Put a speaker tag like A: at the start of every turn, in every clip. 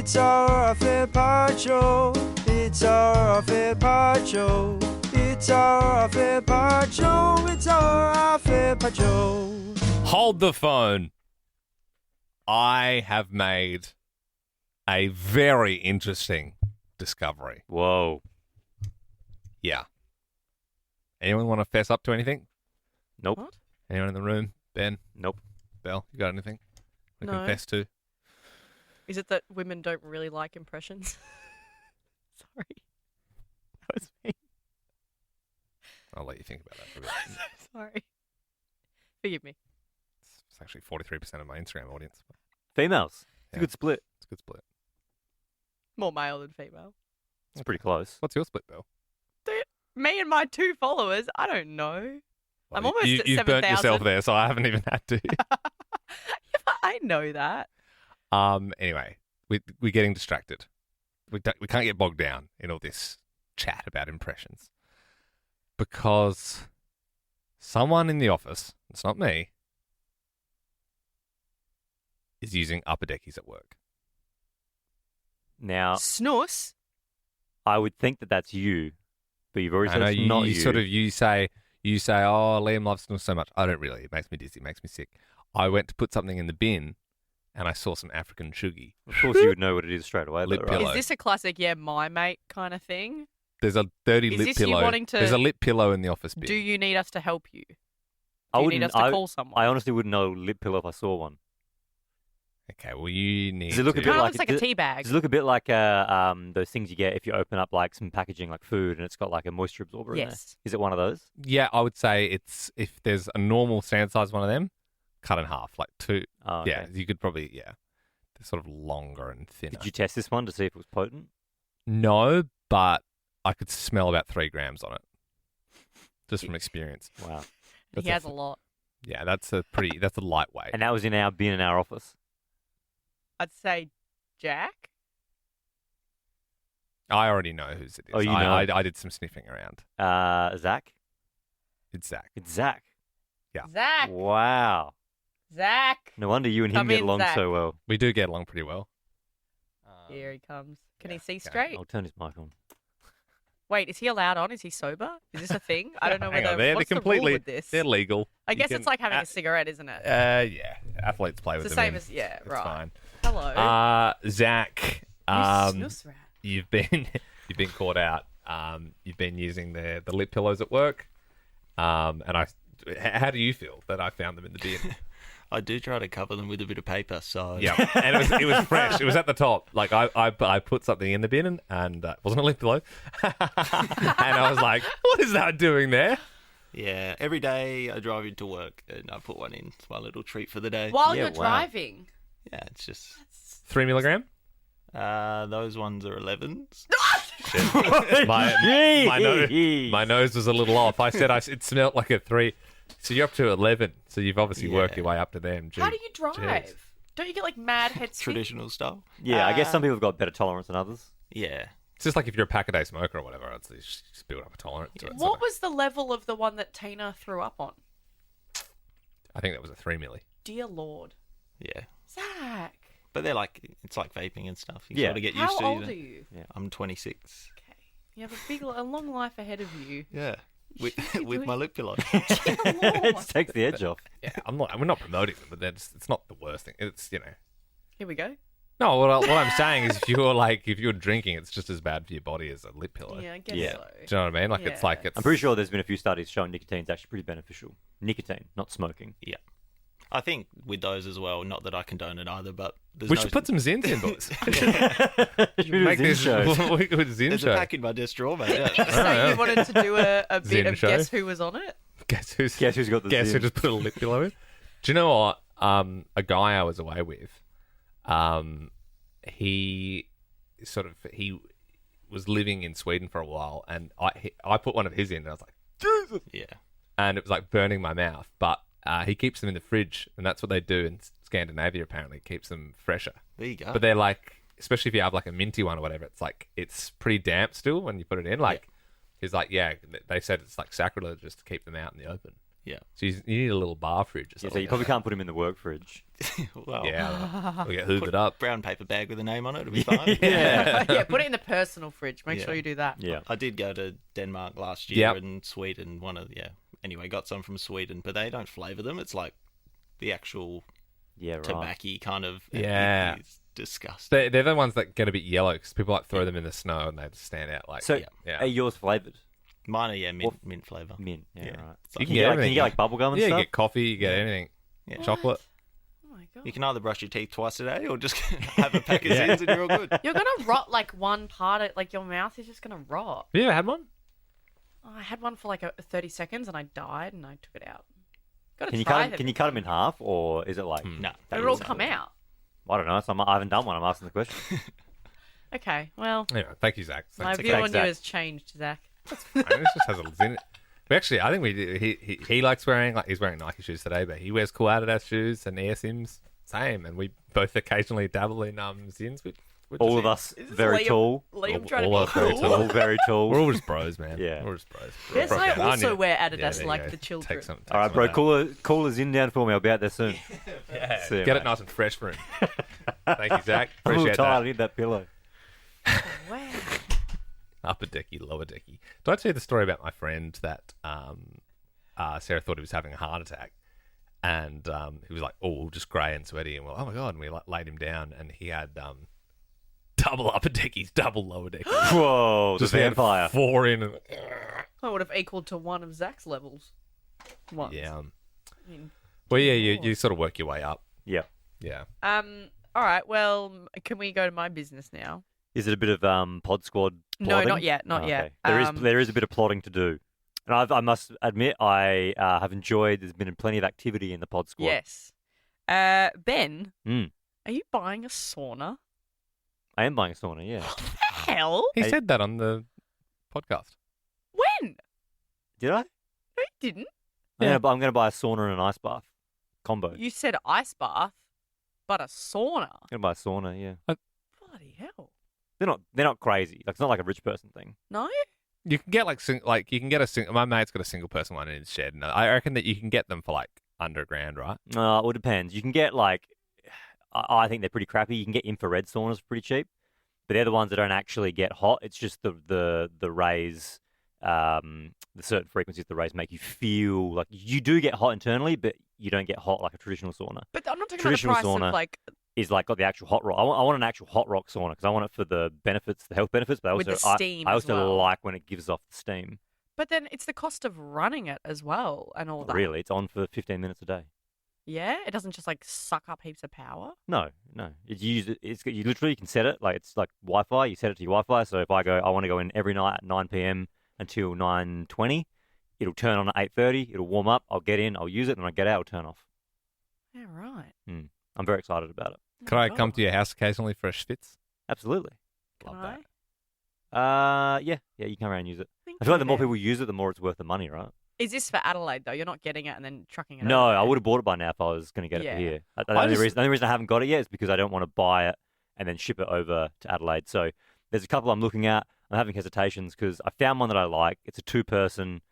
A: It's our fair part show. It's our fair part show. It's our fair part show. It's our fair part show.
B: Hold the phone. I have made a very interesting discovery.
C: Whoa.
B: Yeah. Anyone want to fess up to anything?
C: Nope.
D: What?
B: Anyone in the room? Ben?
C: Nope.
B: Belle, you got anything to
D: No.
B: confess to?
D: Is it that women don't really like impressions? Sorry. That was me.
B: I'll let you think about that for a bit.
D: I'm so sorry. Forgive me.
B: It's actually 43% of my Instagram audience.
C: Females. It's
B: Yeah.
C: a good split.
B: It's a good split.
D: More male than female.
C: It's pretty close.
B: What's your split, Belle?
D: Me and my 2 followers, I don't know. I'm almost at
B: You've burnt
D: 7,000.
B: yourself there, so I haven't even had to.
D: Yeah, but I know that.
B: Anyway, we're getting distracted. We can't get bogged down in all this chat about impressions because someone in the office, it's not me, is using upper deckies at work.
C: Now,
D: Snus.
C: I would think that that's you, but you've already
B: I
C: said
B: know
C: it's not you.
B: you say, oh, Liam loves snus so much. I don't really. It makes me dizzy. It makes me sick. I went to put something in the bin, and I saw some African shuggy.
C: Of course, you would know what it is straight away.
B: Lip
C: though, right?
B: pillow.
D: Is this a classic, yeah, my mate kind of thing?
B: There's a dirty
D: Is
B: lip
D: this you
B: pillow.
D: wanting to-
B: There's a lip pillow in the office bin.
D: Do you need us to help you?
C: I
D: Do you need
C: wouldn't.
D: us to call someone?
C: I honestly wouldn't know lip pillow if I saw one.
B: Okay, well, you need
C: Does it look a
B: to...
C: bit
D: Kind of
C: like
D: looks like a tea bag.
C: Does it look a bit like those things you get if you open up like some packaging like food and it's got like a moisture absorber in there?
D: Yes.
C: Is it one of those?
B: Yeah, I would say it's if there's a normal standard size one of them, cut in half, like 2.
C: Oh, okay.
B: Yeah, you could probably, they're sort of longer and thinner.
C: Did you test this one to see if it was potent?
B: No, but I could smell about 3 grams on it, just from experience.
C: Wow.
B: That's
D: He has a lot.
B: Yeah, that's a lightweight.
C: And that was in our bin in our office.
D: I'd say Jack.
B: I already know whose it is.
C: Oh, you know.
B: I did some sniffing around.
C: Zach?
B: It's Zach.
C: It's Zach.
B: Yeah.
D: Zach.
C: Wow.
D: Zach.
C: No wonder you and him
D: Come
C: get
D: in,
C: along
D: Zach.
C: so well.
B: We do get along pretty well.
D: Here he comes. Can
B: yeah,
D: he see
B: okay.
D: straight?
C: I'll turn his mic on.
D: Wait, is he allowed on? Is he sober? Is this a thing? I don't know
B: Hang
D: whether.
B: on, they're
D: What's
B: completely.
D: the rule with this?
B: They're legal.
D: I
B: You
D: guess
B: can-
D: it's like having a cigarette, isn't it?
B: Yeah, athletes play
D: It's
B: with
D: the
B: them
D: same
B: in.
D: as yeah,
B: It's
D: right.
B: fine.
D: Hello.
B: Zach,
D: You snus rat.
B: you've been caught out. You've been using the lip pillows at work. How do you feel that I found them in the bin?
E: I do try to cover them with a bit of paper, so
B: Yeah, and it was fresh. It was at the top. Like I put something in the bin and it wasn't a lip pillow, and I was like, "What is that doing there?"
E: yeah. Every day I drive into work and I put one in. It's my little treat for the day.
D: While
C: Yeah,
D: you're
C: wow.
D: driving.
E: Yeah, it's just
B: 3 milligram.
E: those ones are 11s.
B: My nose was a little off. I said it smelled like a 3. So you're up to 11. So you've obviously worked your way up to them.
D: How do you drive?
B: Jeez.
D: Don't you get like mad head spin?
E: Traditional style.
C: Yeah, I guess some people have got better tolerance than others.
E: Yeah.
B: It's just like if you're a pack-a-day smoker or whatever. It's just build up a tolerance to it.
D: What was the level of the one that Tina threw up on?
B: I think that was a 3 milli.
D: Dear Lord.
E: Yeah.
D: Zach.
E: But it's like vaping and stuff. You
C: Yeah.
E: sort of get
D: How
E: used to
D: old
E: it.
D: are you?
E: I'm 26.
D: Okay. You have a long life ahead of you.
E: Yeah. With,
D: You're
E: with
D: doing-
E: my lip pillow.
D: Dear
C: It
D: Lord.
C: takes the edge off.
B: Yeah, we're not promoting them, but it's not the worst thing. It's
D: Here we go.
B: No, what I'm saying is if you're drinking, it's just as bad for your body as a lip pillow.
D: Yeah, I guess
C: Yeah.
D: so.
B: Do you know what I mean? Like it's
D: Yeah.
B: like it's.
C: I'm pretty sure there's been a few studies showing nicotine's actually pretty beneficial. Nicotine, not smoking.
E: Yeah. I think with those as well, not that I condone it either, but there's
B: We
E: no-
B: should put some zins in, boys.
C: Make
B: this zin
E: There's
B: show.
E: a pack in my desk drawer, mate. Yeah.
D: So you wanted to do a bit
B: Zin
D: of
B: show?
D: guess who was on it?
B: Guess who's
C: got the
B: Guess who
C: zin?
B: just put a lip pillow in? Do you know what? A guy I was away with, he was living in Sweden for a while, and I put one of his in, and I was like, Jesus!
E: Yeah.
B: And it was like burning my mouth. But he keeps them in the fridge, and that's what they do in Scandinavia. Apparently, keeps them fresher.
E: There you go.
B: But they're like, especially if you have like a minty one or whatever, it's pretty damp still when you put it in. Like, he's like, yeah, they said it's like sacrilegious to keep them out in the open.
E: Yeah.
B: So you need a little bar fridge or
C: Yeah,
B: something.
C: so you probably can't put them in the work fridge.
E: Well,
B: Yeah, we get hoovered
E: put
B: up.
E: brown paper bag with a name on it. It'll be fine.
C: Yeah.
D: Yeah, put it in the personal fridge. Make
E: Yeah.
D: sure you do that.
C: Yeah.
E: I did go to Denmark last year
B: Yep.
E: and Sweden. Anyway, got some from Sweden, but they don't flavour them. It's like the actual
C: Yeah, right.
E: tobacco kind of.
B: Yeah.
E: It's disgusting.
B: They're the ones that get a bit yellow because people like throw them in the snow and they just stand out like.
C: So,
B: yeah.
C: are yours flavoured?
E: Mine are, mint flavour.
C: Mint. Yeah,
E: Yeah.
C: right.
E: So
B: You
C: Can you,
B: everything.
C: get like bubblegum and
B: Yeah,
C: stuff?
B: you get coffee, you get
E: Yeah.
B: anything.
E: Yeah.
B: Chocolate.
D: Oh my god.
E: You can either brush your teeth twice a day or just have a pack of
B: Yeah.
E: Zins and you're all good.
D: You're gonna rot like one part of like your mouth is just gonna rot.
B: Have you ever had one?
D: Oh, I had one for like 30 seconds and I died and I took it out. Gotta
C: Can you
D: try
C: cut? Can you cut them in half, or is it like?
B: Hmm.
E: No.
D: It'll all come out.
C: I don't know. So I haven't done one. I'm asking the question.
D: Okay, well,
B: Anyway, thank you, Zach.
D: my
B: Thanks
D: view on you
C: Zach.
D: has changed, Zach.
B: This just has a Zin. We actually, I think we did, he likes wearing he's wearing Nike shoes today, but he wears cool Adidas shoes and Air Sims same, and we both occasionally dabble in Zins.
C: All of us
D: Is this
C: very
D: Liam-
C: tall.
D: Liam
B: All-
D: trying
B: all
D: to
B: of
D: be
B: us very
D: cool.
B: tall.
C: All very tall.
B: We're all just bros, man.
C: Yeah.
B: We're just bros.
D: Yes, I
B: Broken.
D: also
B: need-
D: wear
B: Yeah,
D: Adidas
B: there you
D: like
B: go.
D: the children.
B: Take some,
C: All right,
B: some
C: bro.
B: of that.
C: Call a Zin down for me. I'll be out there soon.
B: Yeah,
C: See you,
B: get
C: mate.
B: it nice and fresh for him. Thank you, Zach.
C: I'm a little
B: Appreciate
C: tired. I
B: that.
C: need that pillow.
D: Wow.
B: Upper decky, lower decky. Did I tell you the story about my friend that Sarah thought he was having a heart attack, and he was like, "Oh, just grey and sweaty," and we're like, "Oh my god!" And we laid him down, and he had double upper deckies, double lower deckies.
C: Whoa, the
B: Just had
C: vampire.
B: 4 in. And,
D: I would have equaled to one of Zach's levels. Once.
B: yeah.
D: I mean,
B: Well, yeah, you sort of work your way up.
C: Yeah.
B: Yeah.
D: all right, well, can we go to my business now?
C: Is it a bit of Pod Squad?
D: No,
C: plotting?
D: not yet, not
C: Oh,
D: yet.
C: okay. There is a bit of plotting to do, and I must admit I have enjoyed. There's been plenty of activity in the Pod Squad.
D: Yes. Ben,
C: Mm.
D: are you buying a sauna?
C: I am buying a sauna. Yeah.
D: What the hell?
B: He
C: Hey.
B: said that on the podcast.
D: When?
C: Did I?
D: No, you didn't.
C: I'm going to buy a sauna and an ice bath combo.
D: You said ice bath, but a sauna.
C: I'm going to buy a sauna. Yeah.
D: Bloody hell.
C: They're not crazy. Like, it's not like a rich person thing.
D: No?
B: You can get you can get a single. My mate's got a single person one in his shed, and I reckon that you can get them for like under $1,000, right?
C: Well, it depends. You can get like, I think they're pretty crappy. You can get infrared saunas for pretty cheap, but they're the ones that don't actually get hot. It's just the rays, the certain frequencies the rays make you feel like you do get hot internally, but you don't get hot like a traditional sauna.
D: But I'm not talking about the
C: Traditional
D: price
C: sauna.
D: of like
C: Is like got the actual hot rock. I want an actual hot rock sauna because I want it for the benefits, the health benefits, but
D: With
C: also
D: the steam
C: I
D: as
C: also
D: well.
C: like when it gives off the steam.
D: but then it's the cost of running it as well and all that.
C: Really, it's on for 15 minutes a day.
D: Yeah? It doesn't just like suck up heaps of power.
C: No. It's used. You literally can set it like it's like Wi-Fi. You set it to your Wi-Fi. So if I want to go in every night at 9 p.m. until 9:20, it'll turn on at 8:30. It'll warm up. I'll get in. I'll use it, and when I get out, it'll turn off.
D: Yeah, right.
C: I'm very excited about it.
B: Could I come to your house occasionally for a schwitz?
C: Absolutely.
D: Can
B: Love
D: I?
B: that.
C: Yeah. You can come around and use it.
D: Thank
C: I feel like the
D: you,
C: more
D: Ben.
C: people use it, the more it's worth the money, right?
D: Is this for Adelaide though? You're not getting it and then trucking it.
C: No,
D: over
C: I
D: there?
C: would have bought it by now if I was going to get it
D: Yeah.
C: for here. The
B: I
C: only
B: just-
C: reason I haven't got it yet is because I don't want to buy it and then ship it over to Adelaide. So there's a couple I'm looking at. I'm having hesitations because I found one that I like. It's a 2-person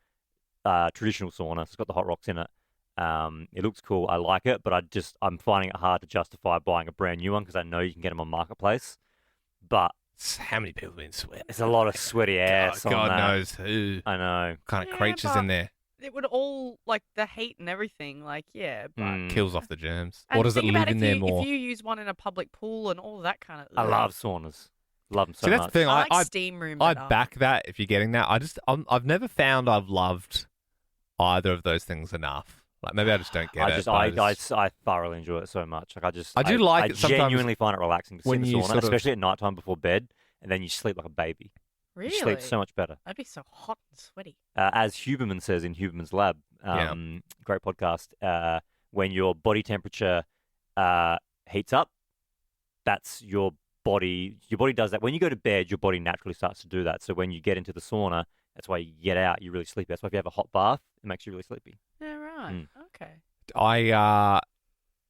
C: traditional sauna. So it's got the hot rocks in it. It looks cool. I like it, but I'm finding it hard to justify buying a brand new one because I know you can get them on Marketplace. But
B: How many people have been sweating?
C: it's a lot of sweaty ass on
B: God
C: that.
B: knows who
C: I know.
B: kind of
D: Yeah,
B: creatures
D: but-
B: in there.
D: It would all like the heat and everything. Like yeah, but
C: Mm.
B: Kills off the germs.
D: and
B: Or does it
D: think about
B: live in
D: if
B: there
D: you,
B: more?
D: If you use one in a public pool and all that kind of.
C: I love saunas. Love them so
B: See, that's
C: much.
B: the thing.
D: I like
B: I
D: steam room.
B: I
D: better.
B: back that if you're getting that. I've never found I've loved either of those things enough. Like maybe I just don't get it. but
C: I thoroughly enjoy it so much. Like
B: I do like
C: I
B: it sometimes
C: genuinely find it relaxing to sit
B: when
C: in the
B: you
C: sauna,
B: sort of-
C: especially at night time before bed, and then you sleep like a baby.
D: Really?
C: You sleep so much better.
D: That'd be so hot and sweaty.
C: As Huberman says in Huberman's Lab, great podcast. When your body temperature heats up, that's your body. Your body does that. When you go to bed, your body naturally starts to do that. So when you get into the sauna, that's why you get out. You're really sleepy. That's why if you have a hot bath, it makes you really sleepy.
D: Yeah, right.
C: Mm.
D: Okay.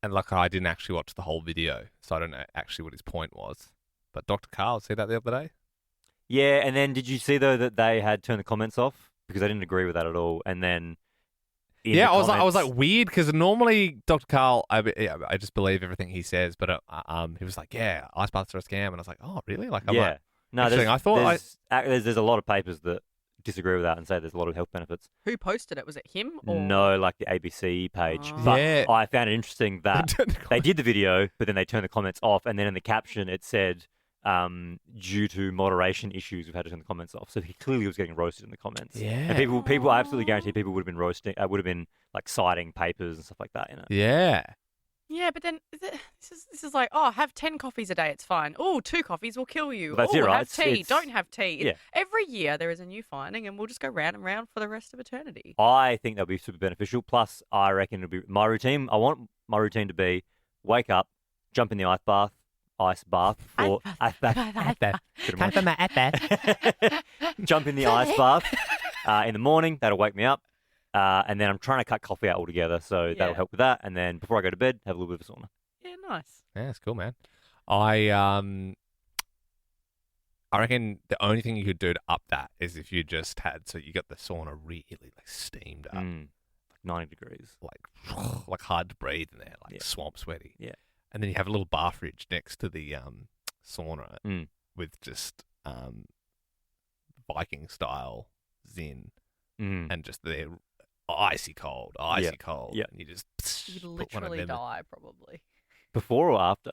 B: And like I didn't actually watch the whole video, so I don't know actually what his point was. But Dr. Carl, see that the other day?
C: Yeah, and then did you see though that they had turned the comments off because I didn't agree with that at all? And then in
B: Yeah,
C: the
B: I was like
C: comments.
B: weird because normally Dr. Carl, I just believe everything he says, but he was like, yeah, ice baths are a scam, and I was like, oh, really? Like, I'm
C: Yeah.
B: like,
C: No,
B: interesting. I thought
C: there's a lot of papers that disagree with that and say there's a lot of health benefits.
D: Who posted it? Was it him or
C: No, like the ABC page.
D: Oh.
C: But
B: Yeah.
C: I found it interesting that they did the video, but then they turned the comments off, and then in the caption it said, due to moderation issues, we've had to turn the comments off. So he clearly was getting roasted in the comments.
B: Yeah.
C: And people, I absolutely guarantee people would have been roasting, would have been like citing papers and stuff like that in it.
B: Yeah.
D: Yeah, but then this is like, oh, have 10 coffees a day, it's fine. Oh, 2 coffees will kill you.
C: That's
D: oh,
C: it, right?
D: have tea.
C: It's-
D: Don't have tea.
C: Yeah.
D: Every year there is a new finding, and we'll just go round and round for the rest of eternity.
C: I think that'll be super beneficial. Plus, I reckon it'll be my routine. I want my routine to be wake up, jump in the ice bath, or ice bath. Jump in the ice bath in the morning. That'll wake me up. And then I'm trying to cut coffee out altogether, so
D: Yeah.
C: that'll help with that. And then before I go to bed, have a little bit of a sauna.
D: Yeah, nice.
B: Yeah, it's cool, man. I reckon the only thing you could do to up that is if you just had, so you got the sauna really like steamed up,
C: Like 90 degrees.
B: like hard to breathe in there, like
C: Yeah.
B: swamp sweaty.
C: Yeah.
B: And then you have a little bar fridge next to the sauna
C: Mm.
B: with just Viking style zin
C: Mm.
B: and just the icy cold, icy cold.
C: Yeah.
B: And you just
D: You'd
B: put one of
D: literally
B: them in.
D: die, probably.
C: Before or after?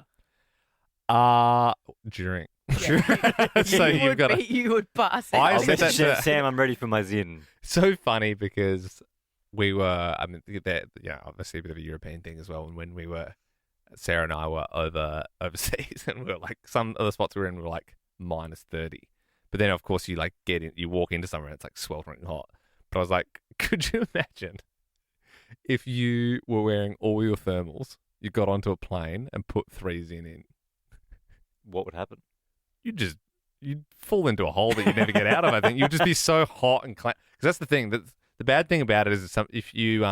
B: During.
D: Yeah.
B: So you've got to.
D: You would pass
B: I
D: out.
C: I'll
B: said
C: message
B: that to-
C: Sam, Sam, I'm ready for my zin.
B: So funny because we were, I mean, obviously a bit of a European thing as well. And when we were, Sarah and I were overseas, and we were like, some of the spots we were in were like -30. But then, of course, you like you walk into somewhere and it's like sweltering hot. But I was like, could you imagine if you were wearing all your thermals, you got onto a plane and put 3 zin in?
C: What would happen?
B: You'd fall into a hole that you'd never get out of. I think you'd just be so hot and because that's the thing. The bad thing about it is if you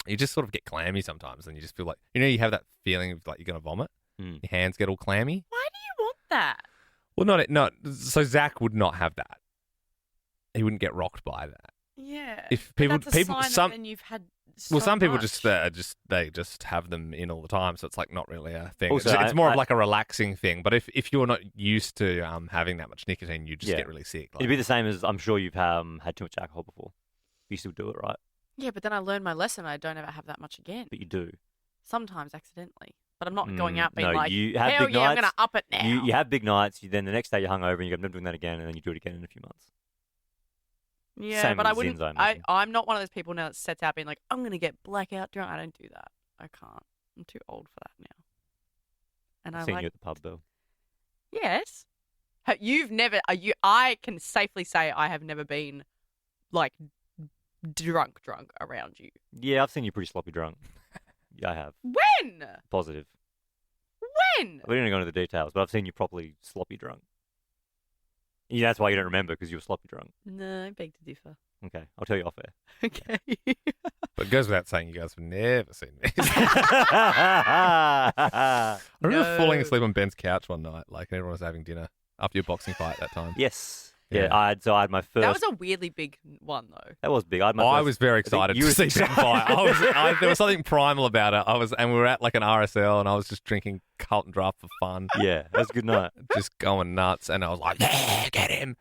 B: you just sort of get clammy sometimes, and you just feel like you have that feeling of like you're gonna vomit.
C: Mm.
B: Your hands get all clammy.
D: Why do you want that?
B: Well, not so Zach would not have that. He wouldn't get rocked by that.
D: Yeah.
B: If
D: But
B: people
D: that's a sign that
B: some
D: then you've had
B: some people
D: much.
B: they just have them in all the time, so it's like not really a thing.
C: Also,
B: It's more
C: I-
B: of like a relaxing thing. But if you're not used to having that much nicotine, you just
C: Yeah.
B: get really sick.
C: It'd be the same as I'm sure you've had too much alcohol before. You still do it, right?
D: Yeah, but then I learned my lesson. I don't ever have that much again.
C: But you do.
D: Sometimes accidentally. But I'm not going out being
C: no,
D: like,
C: you have
D: hell
C: big
D: yeah, I'm
C: nights.
D: going to up it now.
C: You have big nights. Then the next day you're hungover and you go, I'm not doing that again, and then you do it again in a few months.
D: Yeah,
C: Same
D: but I
C: with
D: wouldn't.
C: Zins, I imagine.
D: I'm not one of those people now that sets out being like, I'm going to get blackout drunk. I don't do that. I can't. I'm too old for that now. And
C: I've
D: I
C: seen
D: like.
C: you at the pub though.
D: Yes. You've never. I can safely say I have never been like drunk around you.
C: Yeah, I've seen you pretty sloppy drunk. Yeah, I have.
D: When?
C: Positive.
D: When?
C: We don't go into the details, but I've seen you properly sloppy drunk. Yeah, that's why you don't remember, because you were sloppy drunk.
D: No, I beg to differ.
C: Okay, I'll tell you off air.
D: Okay.
B: But it goes without saying, you guys have never seen me. I remember
D: No.
B: falling asleep on Ben's couch one night, like everyone was having dinner after your boxing fight that time.
C: Yes.
B: Yeah.
C: Yeah, I had my first.
D: That was a weirdly big one, though.
C: That was big. I had my
B: I
C: first-
B: was very
C: I think
B: excited
C: you
B: to
C: were
B: see Ben fight. There was something primal about it. And we were at like an RSL, and I was just drinking Carlton Draft for fun,
C: Yeah, that was a good night.
B: just going nuts. And I was like, yeah, get him.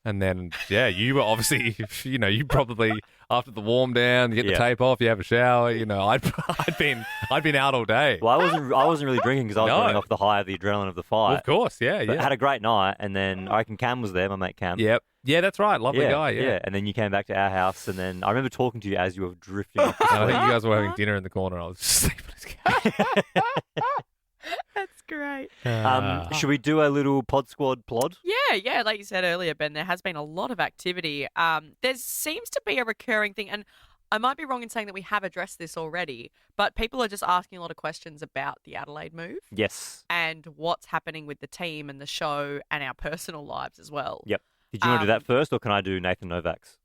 B: And then, yeah, you were obviously, you probably after the warm down, you get the
C: Yeah.
B: tape off, you have a shower. I'd been out all day.
C: Well, I wasn't really drinking because I was
B: No.
C: going off the high of the adrenaline of the
B: Well,
C: fight.
B: of course, yeah,
C: But
B: yeah.
C: had a great night, and then I reckon Cam was there, my mate Cam.
B: Yep. Yeah, that's right. Lovely guy, yeah.
C: And then you came back to our house, and then I remember talking to you as you were drifting off to
B: And I think
C: sleep.
B: you guys were having dinner in the corner. I was just sleeping on his couch.
D: That's great.
C: Should we do a little pod squad plod?
D: Yeah, like you said earlier, Ben, there has been a lot of activity. There seems to be a recurring thing, and I might be wrong in saying that we have addressed this already, but people are just asking a lot of questions about the Adelaide move
C: Yes.
D: and what's happening with the team and the show and our personal lives as well.
C: Yep. Did you want to do that first, or can I do Nathan Novak's?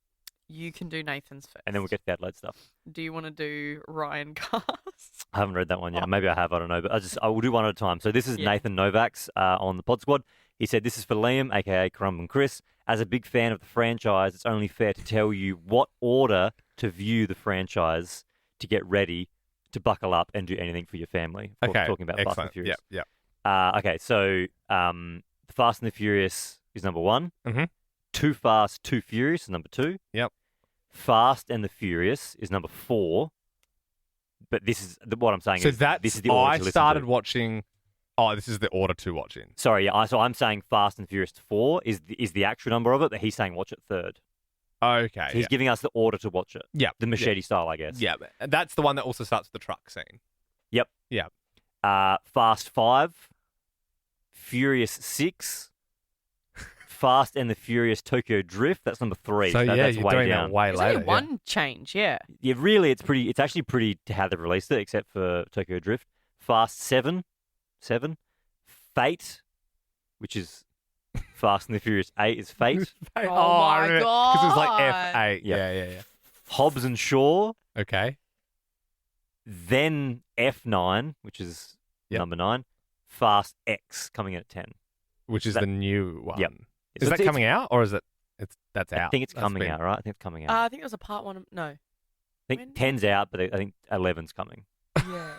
D: You can do Nathan's first.
C: And then we'll get to the Adelaide stuff.
D: Do you want to do Ryan Cast?
C: I haven't read that one yet. Maybe I have. I don't know. But I will do one at a time. So this is
D: Yeah.
C: Nathan Novak's on the pod squad. He said, "This is for Liam, aka Crumb and Chris. As a big fan of the franchise, it's only fair to tell you what order to view the franchise, to get ready, to buckle up and do anything for your family.
B: Okay,
C: Talking about Fast and
B: excellent.
C: Furious.
B: Yep.
C: Okay, so Fast and the Furious is number 1.
B: Mm-hmm.
C: Too Fast, Too Furious is number 2.
B: Yep.
C: Fast and the Furious is number 4. But this is what I'm saying.
B: So
C: this is the order
B: I
C: to listen
B: started
C: to.
B: watching. Oh, this is the order to watch in.
C: Sorry, yeah. So I'm saying Fast and Furious 4 is the actual number of it, but he's saying watch it third.
B: Okay.
C: So he's giving us the order to watch it.
B: Yeah.
C: The machete style, I guess.
B: Yeah, and that's the one that also starts with the truck scene.
C: Yep.
B: Yeah.
C: Fast 5, Furious 6, Fast and the Furious Tokyo Drift. That's number 3.
B: So
C: that's
B: you're
C: way
B: doing
C: down.
B: that way
D: There's
B: later.
D: only one change, yeah.
C: Yeah, really, it's actually pretty how they've released it, except for Tokyo Drift. Fast 7, Fate, which is Fast and the Furious 8 is Fate.
D: Oh my
B: Because it was like
D: God.
B: F8.
C: Yeah.
B: Yeah.
C: Hobbs and Shaw,
B: Okay.
C: then F9, which is
B: Yep.
C: number 9. Fast X coming in at 10.
B: Which is
C: That-
B: the new one.
C: Yep.
B: Is
C: So
B: that coming out or is it? That's out.
C: I think it's
B: That's
C: coming
B: been-
C: out, right? I think it's coming out.
D: I think it was a part 1. No.
C: I think
D: when-
C: 10's out, but I think 11's coming.
D: Yeah.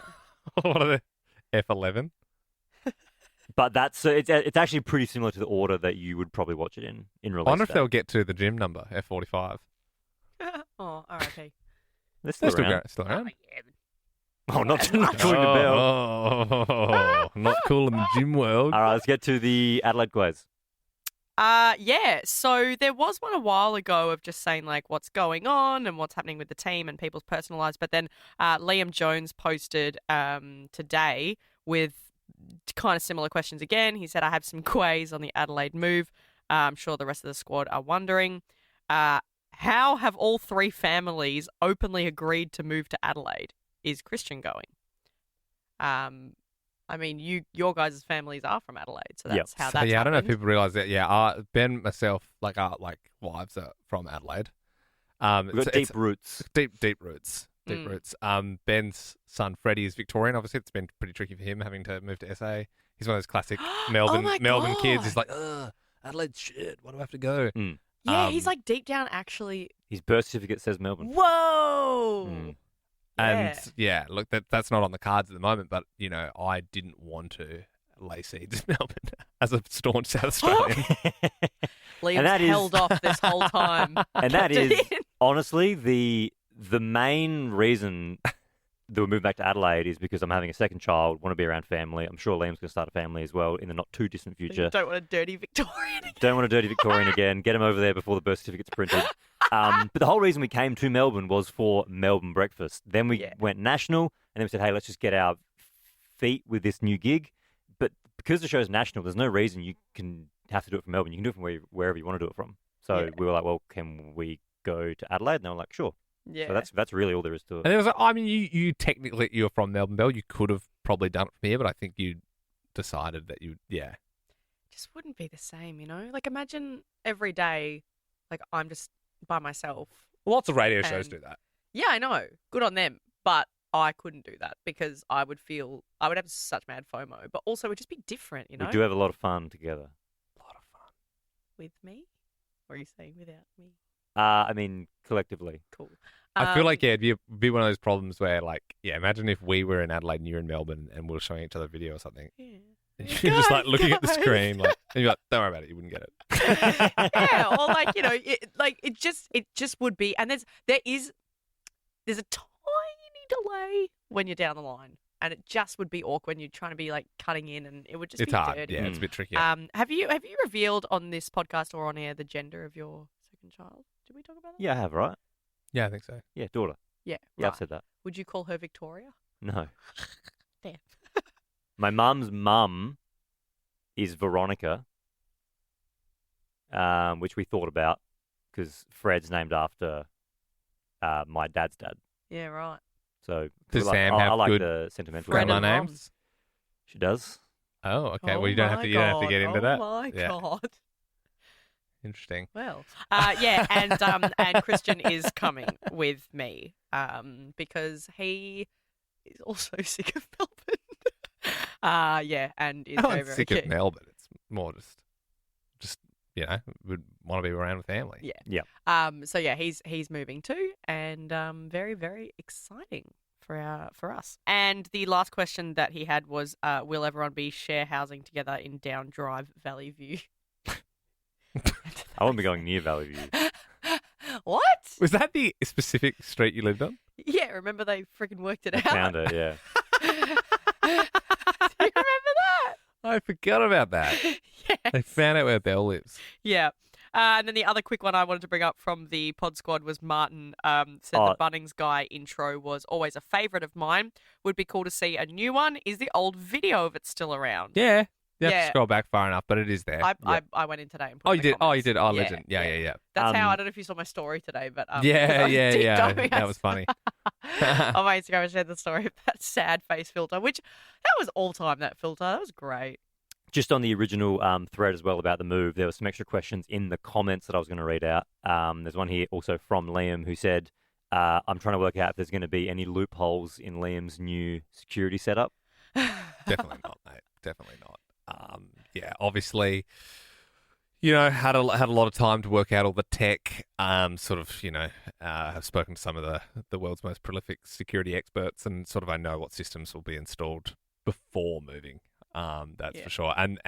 B: What are the F11?
C: But that's it's actually pretty similar to the order that you would probably watch it in release.
B: I wonder if
C: date.
B: they'll get to the gym number F45.
D: Oh, R.I.P.
C: They're
B: They're
C: still
B: still,
C: around.
B: still around.
C: Oh, not ringing the bell.
B: Oh, not cool in the gym world.
C: All right, let's get to the Adelaide quiz.
D: Yeah, so there was one a while ago of just saying like what's going on and what's happening with the team and people's personal lives, but then Liam Jones posted today with kind of similar questions again. He said, I have some quiz on the Adelaide move. I'm sure the rest of the squad are wondering. How have all 3 families openly agreed to move to Adelaide? Is Christian going? I mean, your guys' families are from Adelaide, so that's how
B: So,
D: that's
B: yeah, I don't know if
D: happened.
B: people realise that. Yeah, Ben, myself, like wives are from Adelaide.
C: We've got deep roots.
B: Deep roots. Deep
D: Mm.
B: roots. Ben's son Freddie is Victorian. Obviously, it's been pretty tricky for him having to move to SA. He's one of those classic Melbourne
D: my
B: kids.
D: God.
B: He's like, ugh, Adelaide shit. Why do I have to go?
D: Yeah, he's
B: Um,
D: like deep down actually.
C: His birth certificate says Melbourne.
D: Whoa.
C: Mm.
B: And yeah, look, that's not on the cards at the moment. But you know, I didn't want to lay seeds in Melbourne as a staunch South Australian.
D: Liam's
C: And that is-
D: held off this whole time.
C: And that
D: Kept it
C: is
D: in.
C: honestly the main reason that we moved back to Adelaide is because I'm having a second child, want to be around family. I'm sure Liam's going to start a family as well in the not too distant future.
D: Don't want a dirty Victorian again.
C: Don't want a dirty Victorian again. Get him over there before the birth certificate's printed. But the whole reason we came to Melbourne was for Melbourne breakfast. Then we went national, and then we said, hey, let's just get our feet with this new gig. But because the show's national, there's no reason you can have to do it from Melbourne. You can do it from wherever you want to do it from. So
D: Yeah.
C: we were like, well, can we go to Adelaide? And they were like, sure.
D: Yeah.
C: So that's really all there is to it.
B: And it was like, I mean, you technically you're from Melbourne, Bell. You could have probably done it from here, but I think you decided that yeah.
D: just wouldn't be the same, you know? Like imagine every day, like I'm just by myself.
B: Lots of radio shows
D: And-
B: do that.
D: Yeah, I know. Good on them. But I couldn't do that because I would have such mad FOMO. But also it would just be different, you know?
C: We do have a lot of fun together.
B: A lot of fun.
D: With me? Or are you saying without me?
C: I mean, collectively.
D: Cool.
B: I feel like it'd be one of those problems where, like, yeah, imagine if we were in Adelaide and you're in Melbourne and we were showing each other a video or something.
D: Yeah.
B: And you're just like looking at the
D: Guys.
B: screen, like, and you're like, don't worry about it, you wouldn't get it.
D: Yeah, or like, you know, it just would be, and there's a tiny delay when you're down the line, and it just would be awkward when you're trying to be like cutting in, and it would just
B: It's
D: be
B: hard.
D: dirty.
B: Yeah, it's a bit tricky.
D: Have you revealed on this podcast or on air the gender of your second child? Did we talk about that?
C: Yeah, I have, right?
B: Yeah, I think so.
C: Yeah, daughter.
D: Yeah.
C: Yeah,
D: Right.
C: I've said that.
D: Would you call her Victoria?
C: No.
D: Damn.
C: My mum's mum is Veronica, which we thought about because Fred's named after my dad's dad.
D: Yeah, right.
C: So
B: Does
C: like,
B: Sam
C: I
B: have
C: like
B: good
C: the sentimental.
D: Fred
B: grandma
D: and
B: names?
C: She does.
B: Oh, okay.
D: Oh
B: Well, you don't have
D: my
B: to. You don't have to
D: God.
B: get into that.
D: Oh my
B: Yeah.
D: god.
B: Interesting.
D: Well, yeah, and Christian is coming with me, because he is also sick of Melbourne. Yeah, and is
B: No
D: very
B: one's
D: very
B: sick
D: keen.
B: of Melbourne. It's more just would want to be around with family.
D: Yeah.
C: Yeah.
D: So yeah, he's moving too, and very, very exciting for us. And the last question that he had was, will everyone be share housing together in Down Drive, Valley View?
C: I won't be going near Valley View.
D: What?
B: Was that the specific street you lived on?
D: Yeah, remember they freaking worked it
C: I
D: out.
C: found it, yeah.
D: Do you remember that?
B: I forgot about that.
D: Yes.
B: They found out where Belle lives.
D: Yeah. And then the other quick one I wanted to bring up from the pod squad was Martin said
C: Oh.
D: the Bunnings Guy intro was always a favourite of mine. Would be cool to see a new one. Is the old video of it still around?
B: Yeah. You have
D: Yeah.
B: to scroll back far enough, but it is there.
D: I went in today and put
B: Oh,
D: in
B: you
D: the
B: did? Oh, you
D: comments.
B: did? Oh, legend. Yeah.
D: That's how,
C: Um,
D: I don't know if you saw my story today, but
B: Yeah.
D: That
B: That was funny.
D: On my Instagram, I shared the story of that sad face filter, which that was all time, that filter. That was great.
C: Just on the original thread as well about the move, there were some extra questions in the comments that I was going to read out. There's one here also from Liam who said, I'm trying to work out if there's going to be any loopholes in Liam's new security setup.
B: Definitely not, mate. Definitely not. Yeah, obviously, had a lot of time to work out all the tech. Have spoken to some of the world's most prolific security experts, and sort of I know what systems will be installed before moving. That's for sure. And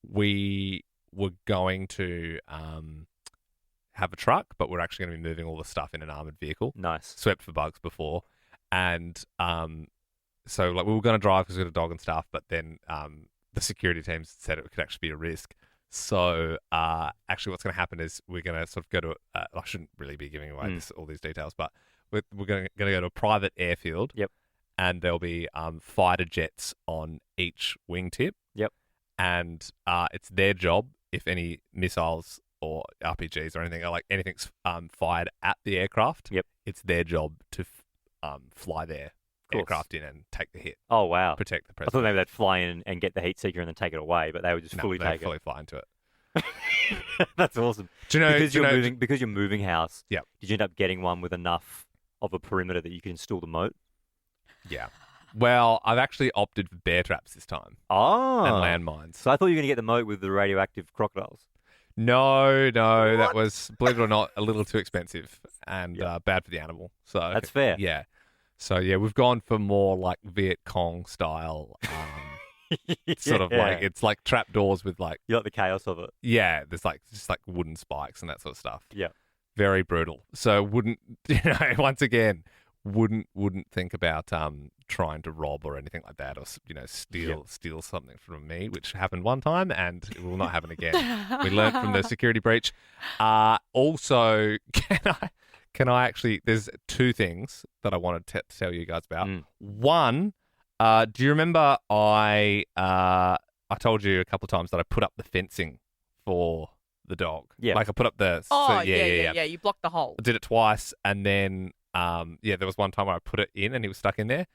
B: we were going to have a truck, but we're actually going to be moving all the stuff in an armored vehicle.
C: Nice.
B: Swept for bugs before, and so like we were going to drive because we had a dog and stuff, but then the security teams said it could actually be a risk. So actually, what's going to happen is we're going to sort of go to. I shouldn't really be giving away all these details, but we're going to go to a private airfield.
C: Yep.
B: And there'll be fighter jets on each wingtip.
C: Yep.
B: And it's their job if any missiles or RPGs or anything, or like anything's fired at the aircraft.
C: Yep.
B: It's their job to fly their
C: Course.
B: aircraft in and take the hit,
C: Oh, wow.
B: protect the
C: I thought
B: president.
C: maybe they'd fly in and get the heat seeker and then take it away, but they would just fully take
B: fully fly into it.
C: it. That's awesome.
B: Do you know?
C: Because you're moving house.
B: Yep.
C: Did you end up getting one with enough of a perimeter that you can install the moat?
B: Yeah. Well, I've actually opted for bear traps this time
C: Oh.
B: and landmines.
C: So I thought you were going to get the moat with the radioactive crocodiles.
B: No, that was, believe it or not, a little too expensive and bad for the animal. So
C: That's fair.
B: Yeah. So yeah, we've gone for more like Viet Cong style, sort of like it's like trapdoors with like
C: You like the chaos of it.
B: there's like just like wooden spikes and that sort of stuff.
C: Yeah.
B: Very brutal. So wouldn't once again wouldn't think about trying to rob or anything like that, or steal something from me, which happened one time and it will not happen again. We learned from the security breach. Also, can I actually? There's two things that I wanted to tell you guys about. One, do you remember I told you a couple of times that I put up the fencing for the dog?
C: Yeah.
B: Like I put up the.
D: Yeah. You blocked the hole.
B: I did it twice, and then there was one time where I put it in and he was stuck in there.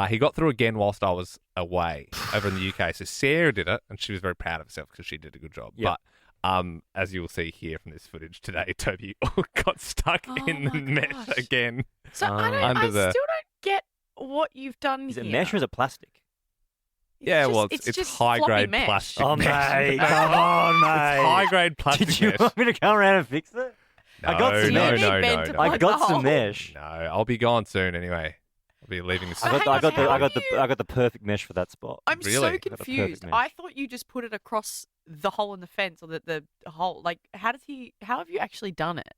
B: He got through again whilst I was away over in the UK. So Sarah did it, and she was very proud of herself because she did a good job.
C: Yep.
B: But as you will see here from this footage today, Toby got stuck in the mesh
D: gosh.
B: again.
D: So I still don't get what you've done
C: Is
D: here.
C: it mesh or is it plastic?
B: It's
D: just
B: high grade
D: floppy mesh.
B: plastic.
C: Oh,
B: mesh.
C: mate. Come on, mate.
B: It's high grade plastic
C: Did you
B: mesh.
C: want me to come around and fix it?
B: No,
C: I got some
B: no,
C: mesh.
B: no,
D: Ben
B: no,
D: to
B: no.
C: I
D: plug
C: got
D: the
C: some
D: hole.
C: mesh.
B: No, I'll be gone soon anyway. I'll be leaving this.
C: I got the perfect mesh for that spot.
D: I'm
B: Really?
D: so
B: Got the
C: perfect
D: confused.
C: mesh.
D: I thought you just put it across the hole in the fence, or the hole. Like, how have you actually done it?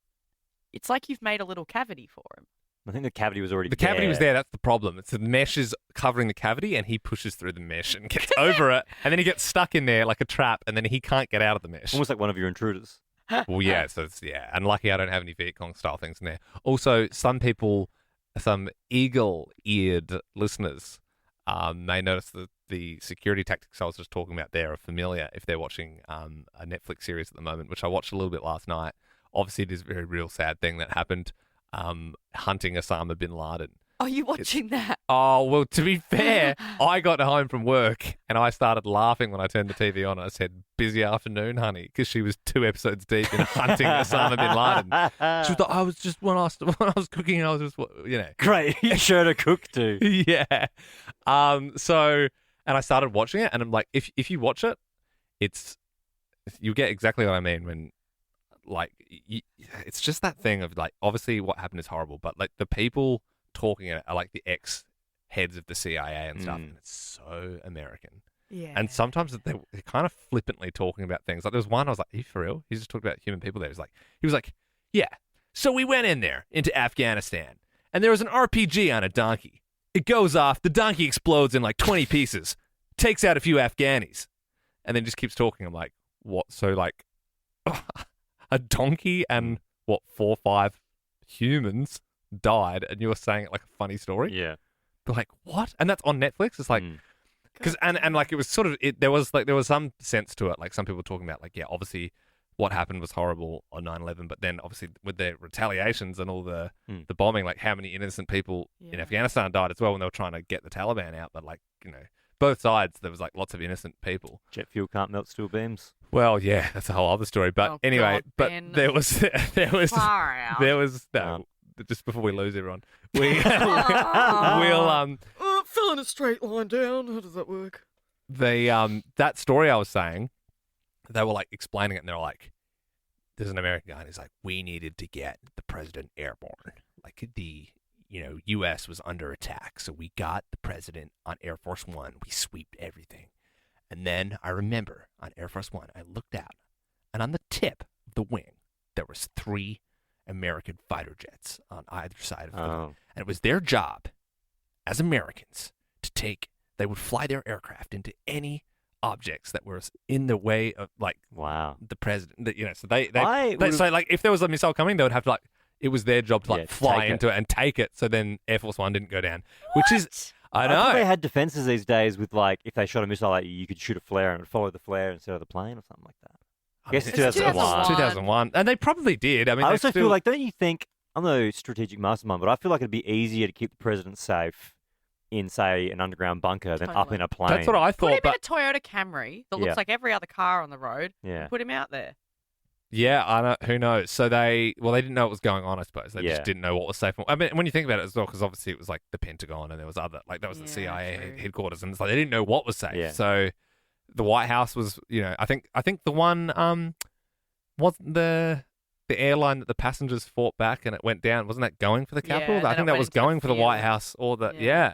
D: It's like you've made a little cavity for him.
C: I think the cavity was already
B: The cavity was there. That's the problem. It's the mesh is covering the cavity, and he pushes through the mesh and gets over it, and then he gets stuck in there like a trap, and then he can't get out of the mesh.
C: Almost like one of your intruders.
B: Well, yeah. So and lucky I don't have any Viet Cong style things in there. Also, some eagle-eared listeners may notice that the security tactics I was just talking about there are familiar if they're watching a Netflix series at the moment, which I watched a little bit last night. Obviously, it is a very real sad thing that happened. Hunting Osama bin Laden.
D: Are you watching that?
B: Oh, well, to be fair, I got home from work and I started laughing when I turned the TV on. I said, busy afternoon, honey, because she was 2 episodes deep in hunting Osama bin Laden. She was like, I was just, when I was cooking, I was just,
C: Great. You sure to cook too.
B: Yeah. And I started watching it and I'm like, if you watch it, it's you get exactly what I mean when, like, it's just that thing of like, obviously what happened is horrible, but like the people talking it are like the ex heads of the CIA and stuff, and it's so American.
D: Yeah.
B: And sometimes they're kind of flippantly talking about things. Like there was one I was like, "Are you for real?" He just talked about human people there. He was like, "Yeah, so we went in there into Afghanistan, and there was an RPG on a donkey. It goes off, the donkey explodes in like 20 pieces, takes out a few Afghanis, and then just keeps talking." I'm like, "What? So like, a donkey and what 4 or 5 humans died, and you were saying it like a funny story?"
C: Yeah.
B: But like, what? And that's on Netflix. It's like. Because and like it was sort of there was some sense to it. Like some people were talking about like, yeah, obviously what happened was horrible on 9/11, but then obviously with the retaliations and all the bombing, like how many innocent people in Afghanistan died as well when they were trying to get the Taliban out. But like, you know, both sides there was like lots of innocent people.
C: Jet fuel can't melt steel beams.
B: Well, yeah, that's a whole other story. But anyway,
D: God,
B: but
D: Ben.
B: there was
D: Far out.
B: just before we lose everyone, we'll
D: fill in a straight line down. How does that work?
B: That story I was saying, they were like explaining it, and they're like, there's an American guy, and he's like, we needed to get the president airborne. Like the U.S. was under attack, so we got the president on Air Force One. We sweeped everything, and then I remember on Air Force One, I looked out, and on the tip of the wing, there was 3 American fighter jets on either side of the wing, and it was their job as Americans they would fly their aircraft into any objects that were in the way of like the president. So so like if there was a missile coming, they would have to like it was their job to like fly into it and take it. So then Air Force One didn't go down, which is I know.
C: think they had defenses these days with like if they shot a missile at you, you could shoot a flare and it would follow the flare instead of the plane or something like that. I guess it's 2001.
B: 2001, and they probably did. I mean,
C: I also feel like, don't you think? I'm no strategic mastermind, but I feel like it'd be easier to keep the president safe in, say, an underground bunker than up in a plane.
B: That's what I thought.
D: Put him in a Toyota Camry that looks like every other car on the road.
C: Yeah.
D: And put him out there.
B: Yeah, I know. Who knows? So they didn't know what was going on. I suppose they just didn't know what was safe. I mean, when you think about it as well, because obviously it was like the Pentagon and there was other that was the CIA headquarters, and it's like they didn't know what was safe.
C: Yeah.
B: So the White House was, I think the one wasn't the airline that the passengers fought back and it went down. Wasn't that going for the Capitol?
D: Yeah,
B: I think that was going for the White House or the
D: Yeah.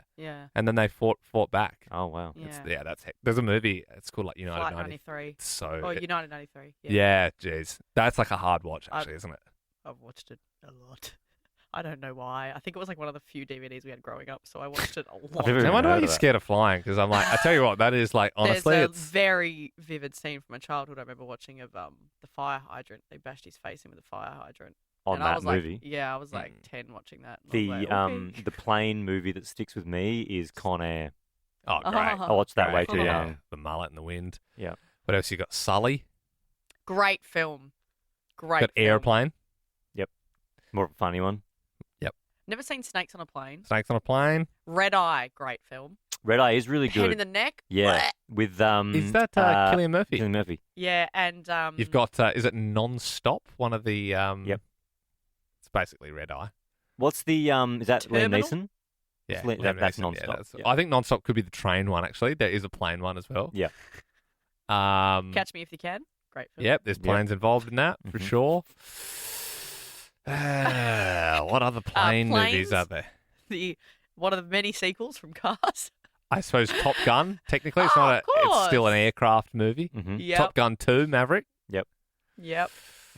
B: And then they fought back.
C: Oh wow.
D: Yeah.
B: There's a movie. It's called like
D: Flight
B: United
D: 93.
B: So
D: United 93.
B: yeah, jeez, that's like a hard watch actually, isn't it?
D: I've watched it a lot. I don't know why. I think it was like one of the few DVDs we had growing up, so I watched it a lot.
B: No wonder why you're scared of flying, because I'm like, I tell you what, that is like, honestly,
D: There's a
B: it's
D: very vivid scene from my childhood I remember watching of the fire hydrant. They bashed his face in with a fire hydrant.
C: On
D: and
C: that
D: I was
C: movie?
D: Like, I was like 10 watching that. And
C: The
D: I was like, okay.
C: the plane movie that sticks with me is Con Air.
B: oh great.
C: I watched that way too
B: Yeah.
C: young.
B: The mullet in the wind.
C: Yeah.
B: What else you got? Sully.
D: Great film. Great
B: Got
D: film.
B: Airplane.
C: More of a funny one.
D: Never seen Snakes on a Plane.
B: Snakes on a Plane.
D: Red Eye, great film.
C: Red Eye is really
D: Head in
C: good.
D: the Neck.
C: Yeah. With
B: Is that Cillian Murphy?
C: Cillian Murphy.
D: Yeah, and
B: You've got is it Non-Stop? One of the
C: Yep.
B: It's basically Red Eye.
C: What's the is that Liam
D: Terminal?
C: Neeson?
B: Yeah,
C: Liam-
B: Liam
C: that's
B: Neeson,
C: Non-Stop.
B: that's-
C: Yeah.
B: I think Non-Stop could be the train one. Actually, there is a plane one as well.
C: Yeah.
D: Catch Me If You Can. Great film.
B: Yep, there's planes involved in that for
C: Mhm.
B: sure. What other plane movies
D: Planes?
B: are there?
D: One of the many sequels from Cars.
B: I suppose Top Gun. Technically, it's
D: Oh,
B: not.
D: of
B: It's still an
D: course.
B: aircraft movie.
C: Mm-hmm.
D: Yep.
B: Top Gun 2, Maverick.
D: Yep.
C: I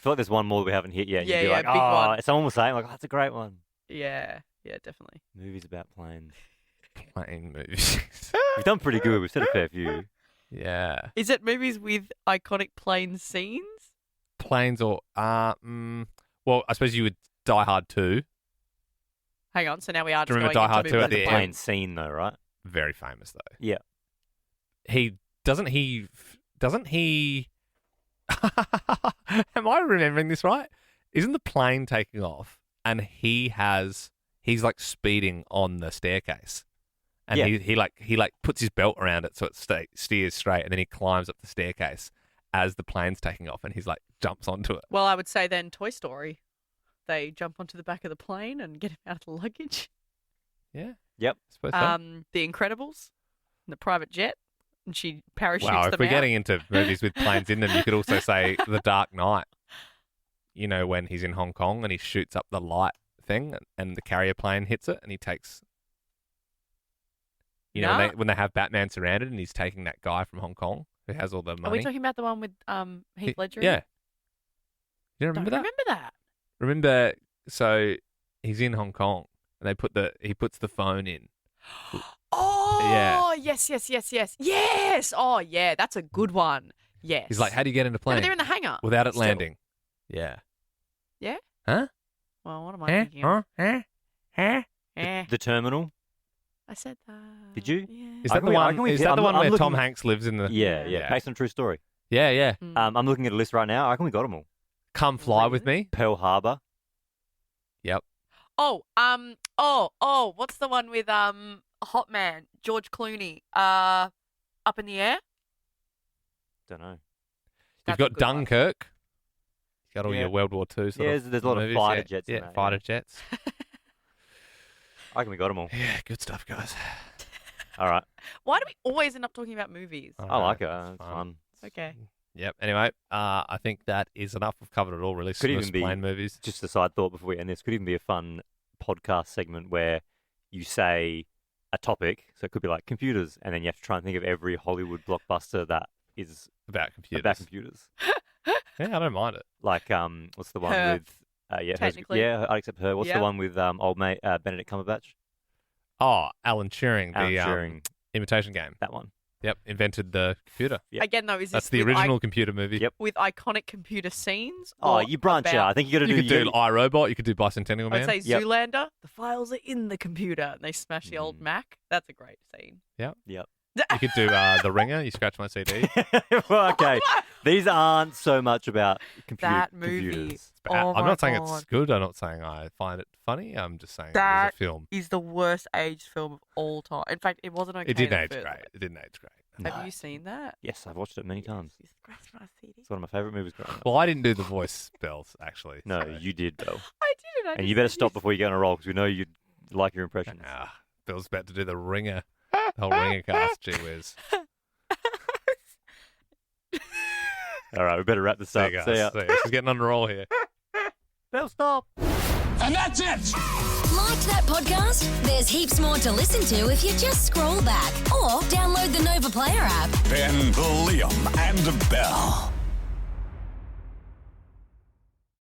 C: feel like there's one more that we haven't hit yet.
D: Yeah,
C: You'd be like,
D: big
C: oh,
D: one.
C: someone was saying like, oh, that's a great one.
D: Yeah, definitely.
C: Movies about planes.
B: Plane movies.
C: We've done pretty good. We've said a fair few.
B: Yeah.
D: Is it movies with iconic plane scenes?
B: Planes or well, I suppose you would Die Hard 2.
D: Hang on, so now we are
B: Do
D: just
B: you remember
D: going
B: Die Hard
D: into
B: 2
D: movies
B: at the
D: with
B: end?
C: Plane
D: planes.
C: scene though, right?
B: Very famous though.
C: Yeah.
B: He doesn't he. Am I remembering this right? Isn't the plane taking off and he's like speeding on the staircase, and
C: Yeah.
B: he puts his belt around it so it steers straight, and then he climbs up the staircase as the plane's taking off, and he's like jumps onto it.
D: Well, I would say then Toy Story. They jump onto the back of the plane and get him out of the luggage.
B: Yeah.
C: Yep.
B: I suppose so.
D: The Incredibles, the private jet. and she parachutes
B: Wow,
D: them
B: if we're
D: out.
B: getting into movies with planes in them, you could also say The Dark Knight. You know, when he's in Hong Kong and he shoots up the light thing and the carrier plane hits it and he takes... You know,
D: No.
B: when they have Batman surrounded and he's taking that guy from Hong Kong who has all the money.
D: Are we talking about the one with Heath Ledger?
B: Yeah. You don't
D: Don't
B: remember that?
D: remember that.
B: Remember, so he's in Hong Kong and he puts the phone in.
D: Oh,
B: Yeah.
D: yes. Yes. Oh, yeah, that's a good one. Yes.
B: He's like, how do you get into a
D: No,
B: plane
D: but they're in the hangar.
B: without it
D: Still.
B: landing? Yeah.
D: Yeah?
B: Huh?
D: Well, what am I thinking of?
B: Huh?
D: Eh,
C: The Terminal.
D: I said that.
C: Did you?
D: Yeah.
B: Is
C: I
B: that
C: can
B: the
C: we- I
B: one?
C: can we-
B: Is that the
C: I'm-
B: one
C: I'm
B: where Tom
C: looking-
B: Hanks lives in the?
C: Yeah,
D: Yeah.
C: based on a true story.
B: Yeah.
D: Mm.
C: I'm looking at a list right now. I reckon we got them all.
B: Come fly with me.
C: Pearl Harbor.
B: Yep.
D: What's the one with Hot Man, George Clooney? Up in the air?
C: Don't know.
B: You've
D: That's a
B: got
D: good one.
B: Dunkirk. You've got all
C: Yeah.
B: your World War II sort
C: Yeah,
B: of
C: there's a lot of
B: movies,
C: fighter
B: yeah.
C: jets in
B: Yeah,
C: that,
B: fighter
C: yeah.
B: jets.
C: I reckon we got them all.
B: Yeah, good stuff, guys.
C: All right.
D: Why do we always end up talking about movies?
C: I like it.
B: It's
C: It's fun.
D: Okay.
B: Yep. Anyway, I think that is enough. We've covered it all. Really,
C: Could even
B: Smith's
C: be-
B: plane movies.
C: Just a side thought before we end this. Could even be a fun podcast segment where you say a topic. So it could be like computers, and then you have to try and think of every Hollywood blockbuster that is
B: About computers.
C: about computers.
B: Yeah, I don't mind it.
C: Like what's the one
D: Her.
C: with? Hers-
D: Technically.
C: yeah, I'd accept her. What's
D: Yeah.
C: the one with old mate Benedict Cumberbatch?
B: Oh, Alan Turing,
C: Alan
B: the
C: Turing.
B: imitation game.
C: That one.
B: Yep, invented the computer.
C: Yep.
D: Again, though, is
B: That's
D: this
B: the
D: with
B: original computer movie.
C: Yep.
D: with iconic computer scenes?
C: Oh,
D: or
C: you branch
D: about-
C: out. I think you got to
B: You
C: do.
B: could do iRobot. You could do Bicentennial
D: I'd
B: Man.
D: say
C: Yep.
D: Zoolander. The files are in the computer, and they smash the old
C: Mm.
D: Mac. That's a great scene.
C: Yep.
B: You could do The Ringer. You scratch my CD.
C: Well, okay. These aren't so much about
D: That movie.
C: computers.
D: Oh
B: I'm
D: my
B: not saying
D: God.
B: it's good. I'm not saying I find it funny. I'm just saying it
D: That
B: was a film.
D: is the worst aged film of all time. In fact, it wasn't okay.
B: It didn't
D: the
B: age
D: first
B: great.
D: one.
B: It didn't age great.
D: Have
C: No.
D: you seen that?
C: Yes, I've watched it many times.
D: You scratched my CD.
C: It's one of my favourite movies growing up.
B: Well, I didn't do the voice bells actually.
C: No,
B: so-
C: you did, Bill.
D: I didn't. I
C: And
D: just
C: you better
D: said
C: stop before you get on a roll because we know you like your impressions.
B: Bill's about to do the Ringer. The whole Ringer cast. Gee whiz.
C: All right, we better wrap this
B: See
C: up.
B: you guys.
C: See ya.
B: See ya. She's getting on the roll here.
C: Bill, stop.
F: And that's it!
G: Liked that podcast? There's heaps more to listen to if you just scroll back or download the Nova Player app.
F: Ben, Liam, and Bell.